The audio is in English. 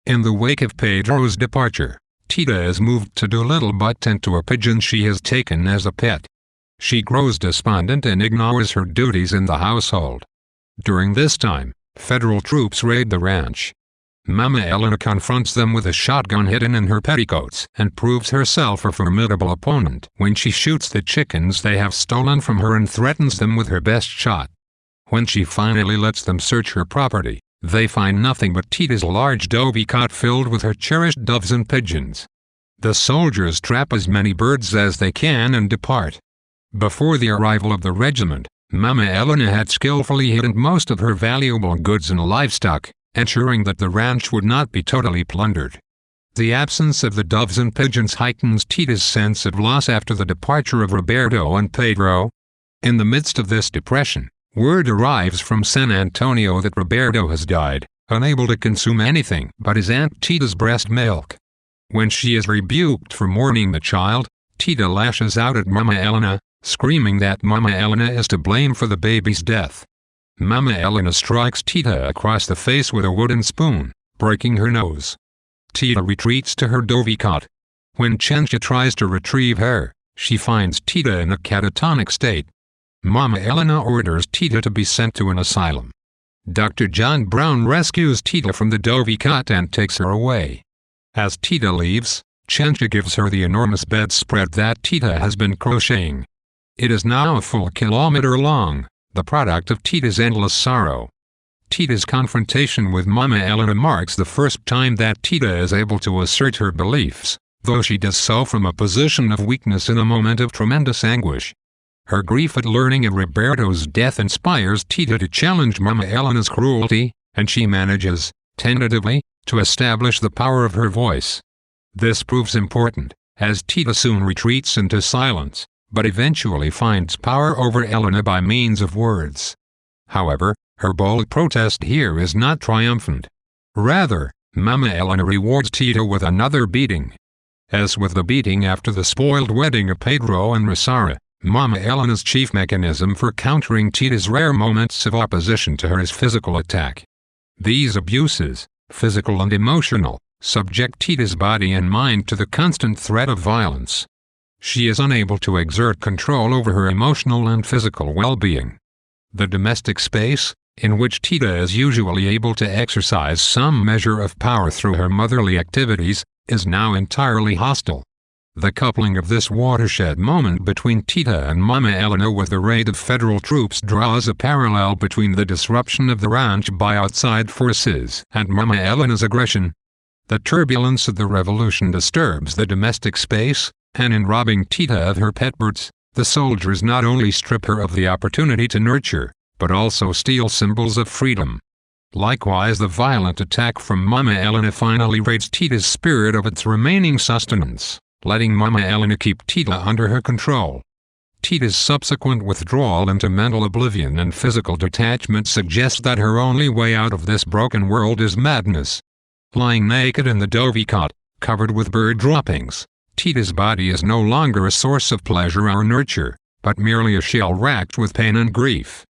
In the wake of Pedro's departure, Tita is moved to do little but tend to a pigeon she has taken as a pet. She grows despondent and ignores her duties in the household. During this time, federal troops raid the ranch. Mama Elena confronts them with a shotgun hidden in her petticoats and proves herself a formidable opponent when she shoots the chickens they have stolen from her and threatens them with her best shot. When she finally lets them search her property, they find nothing but Tita's large dovey cot filled with her cherished doves and pigeons. The soldiers trap as many birds as they can and depart. Before the arrival of the regiment, Mama Elena had skillfully hidden most of her valuable goods and livestock, ensuring that the ranch would not be totally plundered. The absence of the doves and pigeons heightens Tita's sense of loss after the departure of Roberto and Pedro. In the midst of this depression, word arrives from San Antonio that Roberto has died, unable to consume anything but his Aunt Tita's breast milk. When she is rebuked for mourning the child, Tita lashes out at Mama Elena, screaming that Mama Elena is to blame for the baby's death. Mama Elena strikes Tita across the face with a wooden spoon, breaking her nose. Tita retreats to her dovey cot. When Chencha tries to retrieve her, she finds Tita in a catatonic state. Mama Elena orders Tita to be sent to an asylum. Dr. John Brown rescues Tita from the dovey cot and takes her away. As Tita leaves, Chencha gives her the enormous bedspread that Tita has been crocheting. It is now a full kilometer long, the product of Tita's endless sorrow. Tita's confrontation with Mama Elena marks the first time that Tita is able to assert her beliefs, though she does so from a position of weakness in a moment of tremendous anguish. Her grief at learning of Roberto's death inspires Tita to challenge Mama Elena's cruelty, and she manages, tentatively, to establish the power of her voice. This proves important, as Tita soon retreats into silence, but eventually finds power over Elena by means of words. However, her bold protest here is not triumphant. Rather, Mama Elena rewards Tita with another beating. As with the beating after the spoiled wedding of Pedro and Rosara, Mama Elena's chief mechanism for countering Tita's rare moments of opposition to her is physical attack. These abuses, physical and emotional, subject Tita's body and mind to the constant threat of violence. She is unable to exert control over her emotional and physical well-being. The domestic space, in which Tita is usually able to exercise some measure of power through her motherly activities, is now entirely hostile. The coupling of this watershed moment between Tita and Mama Elena with the raid of federal troops draws a parallel between the disruption of the ranch by outside forces and Mama Elena's aggression. The turbulence of the revolution disturbs the domestic space, and in robbing Tita of her pet birds, the soldiers not only strip her of the opportunity to nurture, but also steal symbols of freedom. Likewise, the violent attack from Mama Elena finally raids Tita's spirit of its remaining sustenance, letting Mama Elena keep Tita under her control. Tita's subsequent withdrawal into mental oblivion and physical detachment suggests that her only way out of this broken world is madness. Lying naked in the dovey cot, covered with bird droppings, Tita's body is no longer a source of pleasure or nurture, but merely a shell racked with pain and grief.